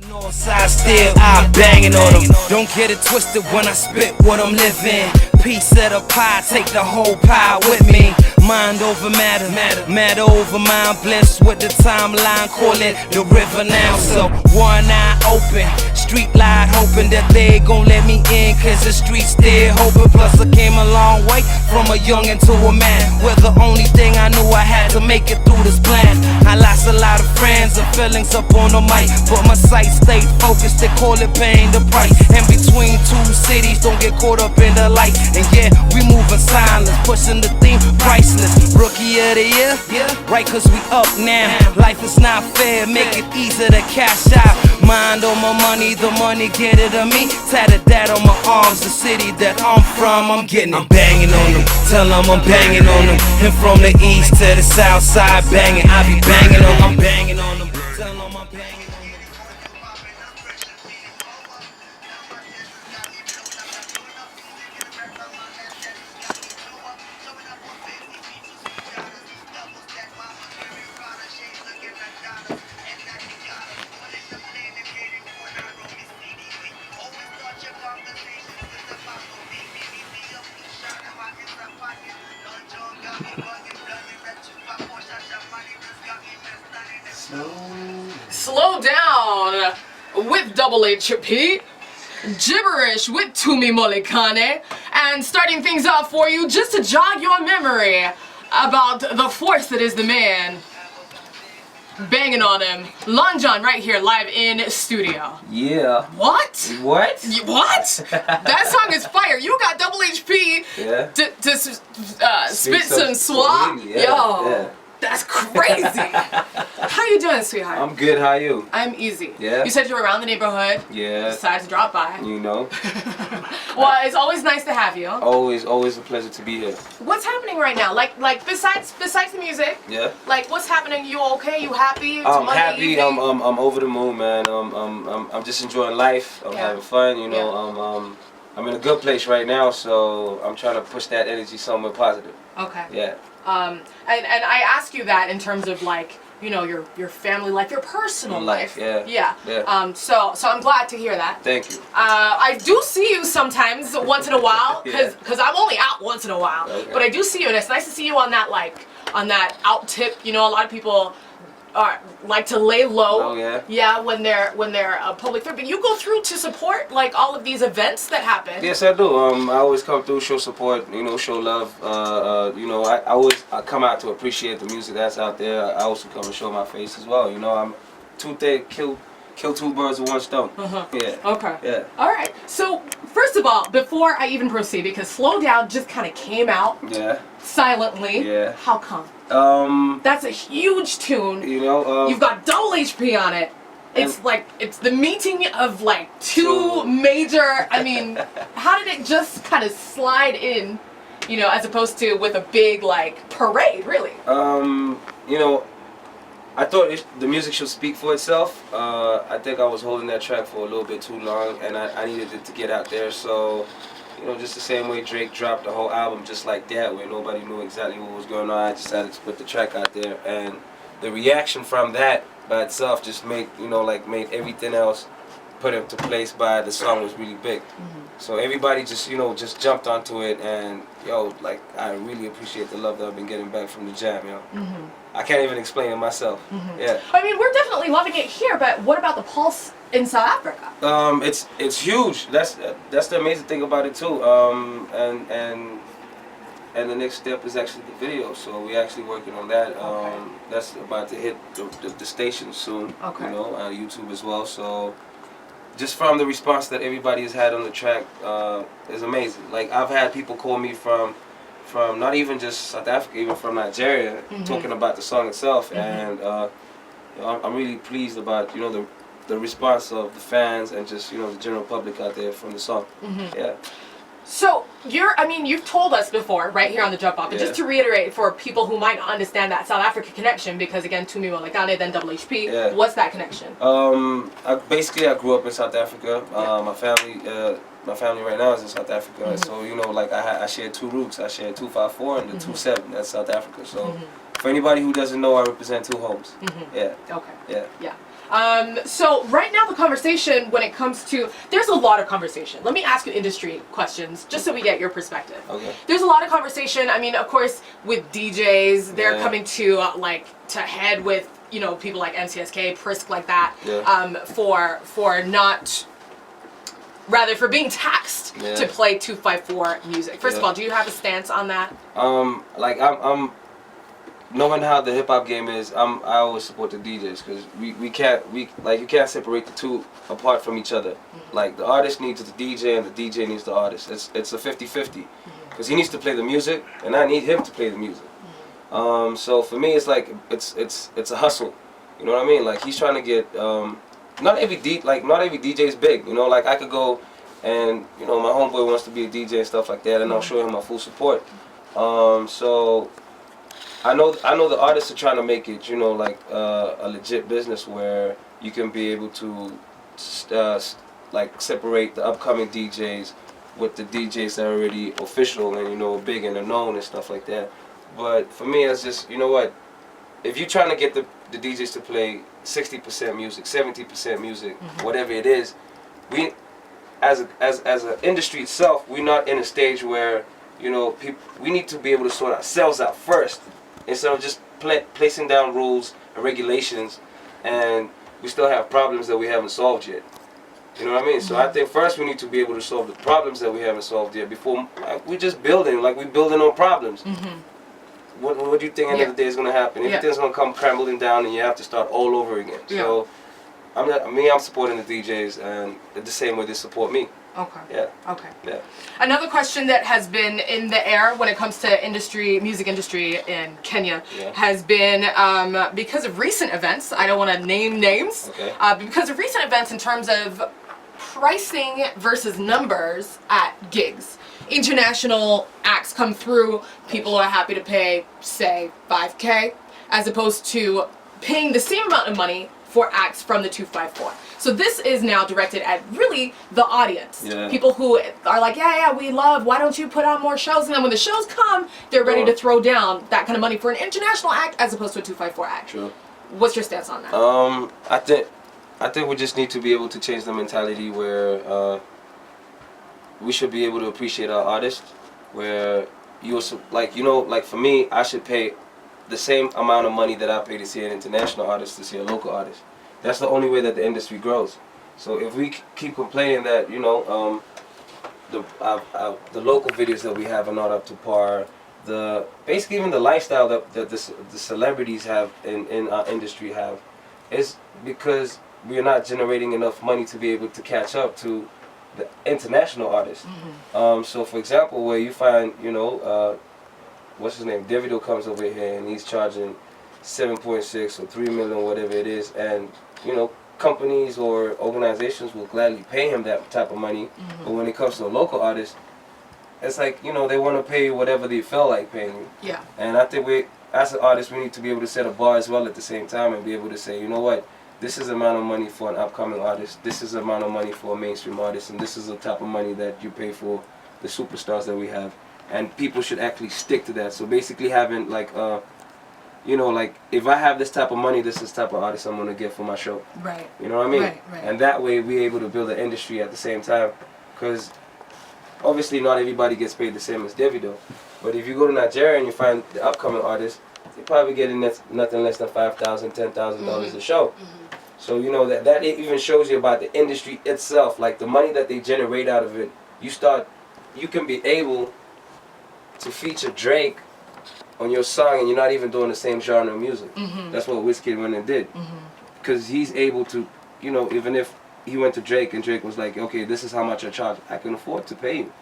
North side still, I banging on them. Don't get it twisted when I spit what I'm living. Piece of the pie, take the whole pie with me. Mind over matter, matter over mind. Bliss with the timeline, call it the river now. So one eye open, street light hoping that they gon' let me in, cause the street still hoping. Plus I came a long way from a youngin' to a man, where the only thing I knew I had to make it through this plan. I lost a lot of friends and feelings up on the mic, but my sight stayed focused, they call it paying the price. In between two cities, don't get caught up in the light. And yeah, we move in silence, pushing the theme priceless. Rookie of the year, right, cause we up now. Life is not fair, make it easier to cash out. Mind on my money, the money get it to me. Tatted that on my arms, the city that I'm from, I'm getting it. I'm banging on them, tell them I'm banging on them. And from the east to the south side banging, I be banging on them. I'm banging on them, tell them I'm banging on them. Slow down with Double HP, gibberish with Tumi Molikane, and starting things off for you just to jog your memory about the force that is the man. Banging on him, Lon Jon right here live in studio. Yeah. What? What? What? That song is fire. You got Double HP to spit some swap. Yeah, Yo. yeah. That's crazy. How you doing, sweetheart? I'm good, how you? I'm easy. Yeah? You said you were around the neighborhood. Yeah. Decided to drop by. You know. Well, it's always nice to have you. Always a pleasure to be here. What's happening right now? Like besides the music? Yeah. Like what's happening? You okay? You happy? I'm happy. I'm over the moon, man. I'm just enjoying life. I'm having fun. You know. I'm in a good place right now, so I'm trying to push that energy somewhere positive. Okay. Yeah. And I ask you that in terms of like, you know, your family life, your personal life. Yeah. So I'm glad to hear that. Thank you. I do see you sometimes, once in a while, because I'm only out once in a while. Okay. But I do see you, and it's nice to see you on that out tip. You know, a lot of people like to lay low. Oh yeah. Yeah, when they're a public figure. But you go through to support like all of these events that happen. Yes, I do. I always come through, show support, you know, show love. You know, I come out to appreciate the music that's out there. I also come and show my face as well. You know, I'm kill two birds with one stone. Yeah. Okay. Yeah. All right. So first of all, before I even proceed, because Slow Down just kind of came out. Yeah. Silently. Yeah. How come? That's a huge tune. You know, you've got Double HP on it. It's like it's the meeting of like two major. I mean, how did it just kind of slide in? You know, as opposed to with a big like parade, really. You know, I thought the music should speak for itself. I think I was holding that track for a little bit too long, and I needed it to get out there. So, you know, just the same way Drake dropped the whole album just like that, where nobody knew exactly what was going on, I decided to put the track out there. And the reaction from that by itself just made everything else put into place by the song was really big. So everybody just jumped onto it, and like I really appreciate the love that I've been getting back from the jam, I can't even explain it myself. Yeah. I mean, we're definitely loving it here, but what about the pulse in South Africa? It's huge. That's the amazing thing about it too. And the next step is actually the video. So we're actually working on that. That's about to hit the station soon. Okay. You know, on YouTube as well. So just from the response that everybody has had on the track is amazing. Like I've had people call me from not even just South Africa, even from Nigeria, talking about the song itself, and I'm really pleased about the response of the fans and just the general public out there from the song. Yeah. So you've told us before right here on the Jump Off, but just to reiterate for people who might not understand that South Africa connection, because again, Tumi Molikane, then Double HP, what's that connection? I grew up in South Africa. My family right now is in South Africa, so like I share two roots. I share 254 and the 27. That's South Africa. So for anybody who doesn't know, I represent two homes. Yeah. Okay. Yeah. Yeah. So right now the conversation when it comes to, there's a lot of conversation. Let me ask you industry questions just so we get your perspective. Okay. There's a lot of conversation. I mean, of course, with DJs, they're Yeah. coming to to head with, you know, people like MCSK, Prisk, like that, Yeah. for not, rather for being taxed Yeah. to play 254 music. First of Yeah. all, do you have a stance on that? Like I'm knowing how the hip hop game is, I always support the DJs because you can't separate the two apart from each other. Like the artist needs the DJ and the DJ needs the artist. It's a 50-50 because he needs to play the music and I need him to play the music. So for me, it's like it's a hustle. You know what I mean? Like he's trying to get not every DJ is big. You know, like I could go and you know my homeboy wants to be a DJ and stuff like that, and I'll show him my full support. So I know the artists are trying to make it, you know, like a legit business where you can be able to like separate the upcoming DJs with the DJs that are already official and you know big and are known and stuff like that. But for me, it's just, you know what, if you're trying to get the DJs to play 60% music, 70% music, whatever it is, we as an industry itself, we're not in a stage where, you know, we need to be able to sort ourselves out first instead of just placing down rules and regulations, and we still have problems that we haven't solved yet. You know what I mean? So I think first we need to be able to solve the problems that we haven't solved yet before we're just building, like we're building on problems. What do you think end of the day is going to happen? Everything's going to come crumbling down and you have to start all over again. So I'm supporting the DJs and the same way they support me. Okay. Yeah. Okay. Yeah. Another question that has been in the air when it comes to music industry in Kenya, has been because of recent events. I don't want to name names. Okay. But because of recent events in terms of pricing versus numbers at gigs. International acts come through, people are happy to pay, say, $5K, as opposed to paying the same amount of money for acts from the 254. So this is now directed at really the audience. Yeah. People who are like, yeah, we love, why don't you put on more shows? And then when the shows come, they're ready to throw down that kind of money for an international act as opposed to a 254 act. True. What's your stance on that? I think we just need to be able to change the mentality where we should be able to appreciate our artists, where like for me, I should pay the same amount of money that I pay to see an international artist to see a local artist. That's the only way that the industry grows. So if we keep complaining that, you know, the local videos that we have are not up to par, basically even the lifestyle that the celebrities have in our industry have, is because we are not generating enough money to be able to catch up to the international artists. So for example, where you find, you know, what's his name, Davido comes over here and he's charging 7.6 or 3 million, whatever it is, and you know, companies or organizations will gladly pay him that type of money. But when it comes to a local artist, it's like, you know, they want to pay you whatever they feel like paying you. Yeah. And I think as an artist, we need to be able to set a bar as well at the same time and be able to say, you know what, this is the amount of money for an upcoming artist, this is the amount of money for a mainstream artist, and this is the type of money that you pay for the superstars that we have. And people should actually stick to that. So basically having like, you know, like if I have this type of money, this is the type of artist I'm going to get for my show. Right. You know what I mean? Right. And that way we're able to build an industry at the same time. Because obviously not everybody gets paid the same as Davido. But if you go to Nigeria and you find the upcoming artists, they're probably getting nothing less than $5,000, $10,000 a show. So you know that even shows you about the industry itself, like the money that they generate out of it. You can be able to feature Drake on your song and you're not even doing the same genre of music. That's what Wizkid went and did. Because he's able to, you know, even if he went to Drake and Drake was like, okay, this is how much I charge, I can afford to pay you.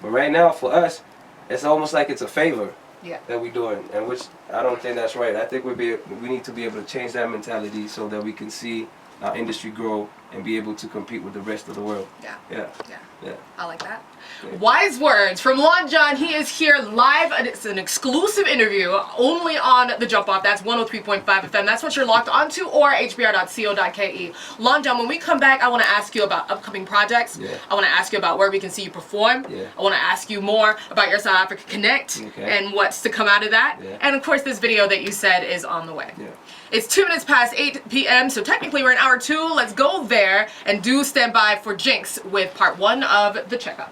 But right now for us, it's almost like it's a favor that we're doing, and which I don't think that's right. I think we need to be able to change that mentality so that we can see our industry grow and be able to compete with the rest of the world. Yeah. Yeah. Yeah. Yeah. I like that. Yeah. Wise words from Lon Jon. He is here live. It's an exclusive interview only on the Jump Off. That's 103.5 FM. That's what you're locked onto, or hbr.co.ke. Lon Jon, when we come back, I want to ask you about upcoming projects. Yeah. I want to ask you about where we can see you perform. Yeah. I want to ask you more about your South Africa Connect and what's to come out of that. Yeah. And of course, this video that you said is on the way. Yeah. It's 2 minutes past 8 p.m., so technically we're in hour 2. Let's go there and do stand by for Jinx with part 1 of the checkup.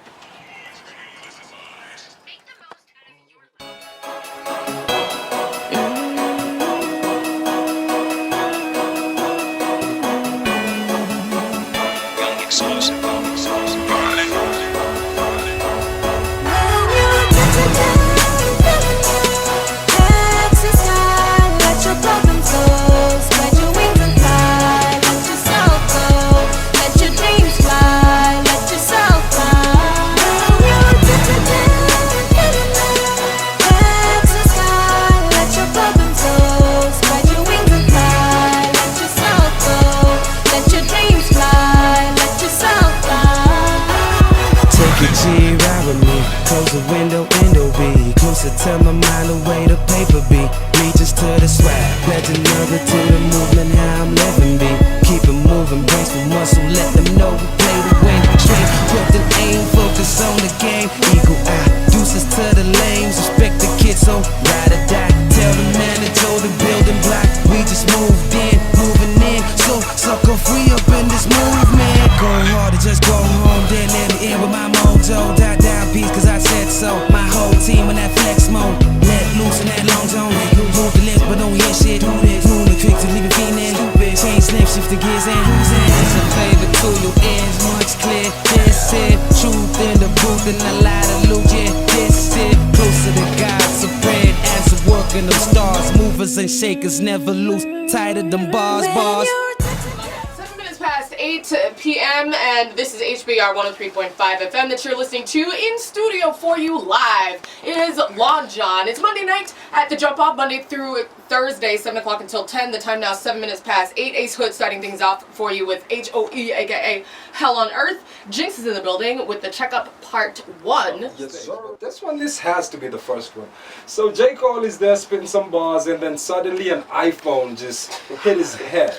Close the window be closer to my mind away the paper be reaches to the swag, pledge another to the movement how I'm living be keep it moving, brace for muscle, let them know we play to win straight, put the aim, focus on the game, eagle eye, deuces to the lanes, respect the kids so ride or die, tell the manager the building block, we just moved in, moving in, so sucker free up in this movement, go hard or just go home, then let me in with my mojo, die down peace cause I said so, my whole team in that flex mode, let loose in that Lon Jon, move the lips but don't hear shit, do this, move the quick to leave it feeling, change snap, shift the gears and who's in, it's a favor to your ears, much clear, this it, truth in the booth and a lot of loot, yeah, this it, closer to God, spread as a work in them stars, movers and shakers never lose, tighter than bars. 7 minutes past 8 p.m. and this is HBR 103.5 FM that you're listening to in studio for you live. It is Lon Jon. It's Monday night at the Jump Off, Monday through Thursday, 7 o'clock until 10. The time now 7 minutes past 8. Ace Hood starting things off for you with HOE, aka Hell on Earth. Jinx is in the building with the checkup part 1. Yes, sir. This has to be the first one. So J. Cole is there spitting some bars and then suddenly an iPhone just hit his head.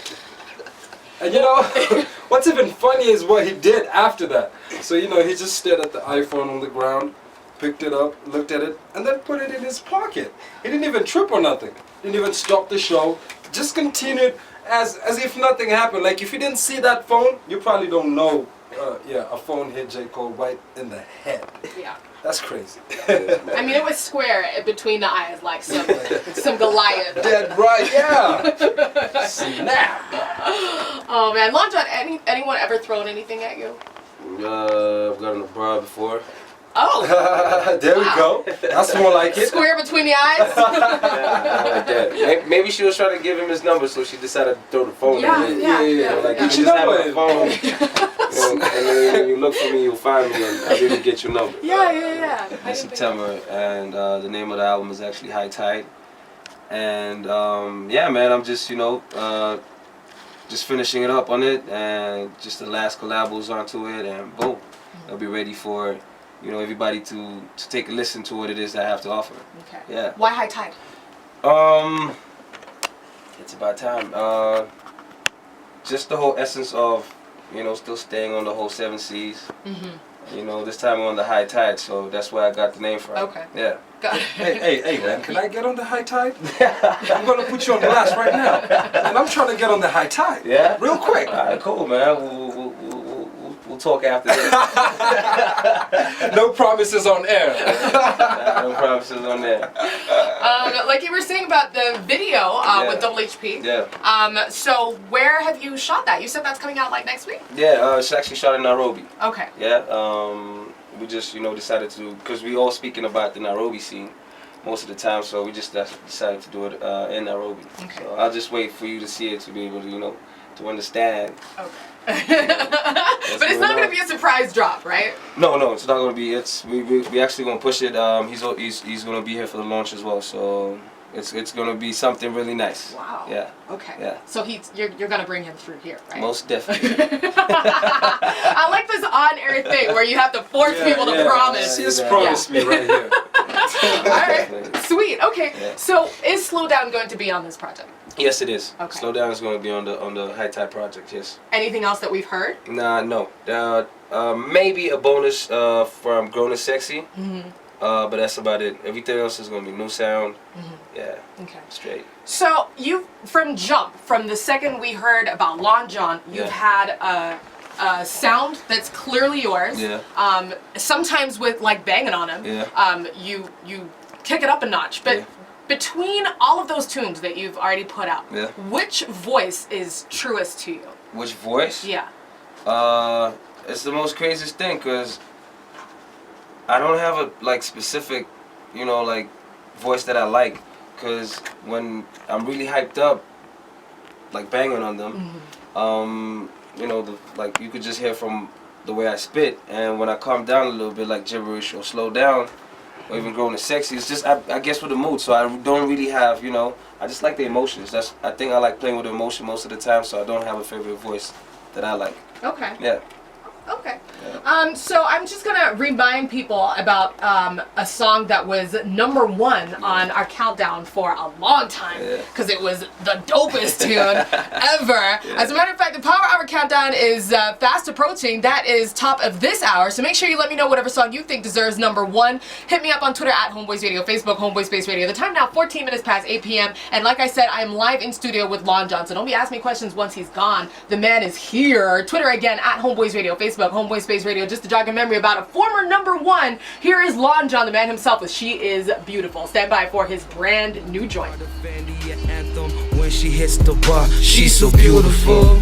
And you know, what's even funny is what he did after that. So you know, he just stared at the iPhone on the ground, picked it up, looked at it, and then put it in his pocket. He didn't even trip or nothing. Didn't even stop the show. Just continued as if nothing happened. Like if you didn't see that phone, you probably don't know. Yeah, a phone hit J. Cole right in the head. Yeah. That's crazy. I mean, it was square between the eyes, like some Goliath. Dead right, yeah. Snap. Oh man, Lon Jon, anyone ever thrown anything at you? I've gotten a bra before. Oh. There we go. That's more like it. Square between the eyes? Yeah, I like that. Maybe she was trying to give him his number, so she decided to throw the phone Yeah, in. yeah. Like, Get you just your have number. my phone, and then when you look for me, you'll find me, and I really get your number. Yeah. In September, and the name of the album is actually High Tide. And yeah, man, I'm just, just finishing it up on it, and just the last collabos onto it, and boom, I'll be ready for, everybody to take a listen to what it is that I have to offer. Okay. Yeah. Why High Tide? It's about time. Just the whole essence of, still staying on the whole 7 Seas. Mm-hmm. This time we're on the high tide, so that's where I got the name from. Okay. Yeah. Got it. Hey, man, can I get on the high tide? I'm gonna put you on blast right now, and I'm trying to get on the high tide. Yeah. Real quick. All right, cool, man. We'll talk after this. No promises on air. No promises on there. Like you were saying about the video with Double HP. Yeah. So where have you shot that? You said that's coming out like next week? Yeah. It's actually shot in Nairobi. Okay. Yeah. We just decided to, because we all speaking about the Nairobi scene most of the time, so we just decided to do it in Nairobi. Okay. So I'll just wait for you to see it to be able to to understand. Okay. But it's not going to be a surprise drop, right? No, it's not going to be. We actually going to push it. He's going to be here for the launch as well. So It's gonna be something really nice. Wow. Yeah. Okay. Yeah. So you're gonna bring him through here, right? Most definitely. I like this on-air thing where you have to force people to promise. Just promise me right here. All right. Definitely. Sweet. Okay. Yeah. So is Slow Down going to be on this project? Yes, it is. Okay. Slow Down is going to be on the High Tide project. Yes. Anything else that we've heard? Nah, no. Maybe a bonus from Grown and Sexy. Mm-hmm. But that's about it. Everything else is going to be new sound. Mm-hmm. Yeah. Okay. Straight. So you, from the second we heard about Lon Jon, you've had a sound that's clearly yours. Yeah. Sometimes with like banging on him. Yeah. You kick it up a notch, but. Yeah. Between all of those tunes that you've already put out, Yeah. which voice is truest to you? Which voice? Yeah. It's the most craziest thing because I don't have a like specific, like voice that I like. Because when I'm really hyped up, like banging on them, like you could just hear from the way I spit. And when I calm down a little bit, like gibberish or slow down, or even Grown and Sexy, it's just I guess with the mood. So I don't really have, I just like the emotions. I think I like playing with emotion most of the time. So I don't have a favorite voice that I like. Okay. Yeah. Okay. Yeah. So I'm just gonna remind people about a song that was #1 on our countdown for a long time because it was the dopest tune ever. As a matter of fact, the Power Hour countdown is fast approaching. That is top of this hour. So make sure you let me know whatever song you think deserves #1. Hit me up on Twitter at Homeboys Radio, Facebook Homeboy Space Radio. The time now 14 minutes past 8 p.m. And like I said, I am live in studio with Lon Jon. So don't be asking me questions once he's gone. The man is here. Twitter again at Homeboys Radio, Facebook Homeboy Space Radio. Just to jog your memory about a former #1. Here is Lon Jon, the man himself with She Is Beautiful. Stand by for his brand new joint. When she hits the bar, she's so beautiful,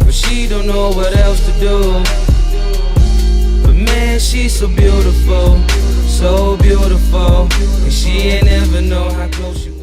but she don't know what else to do. But man, she's so beautiful, and she ain't ever know how close you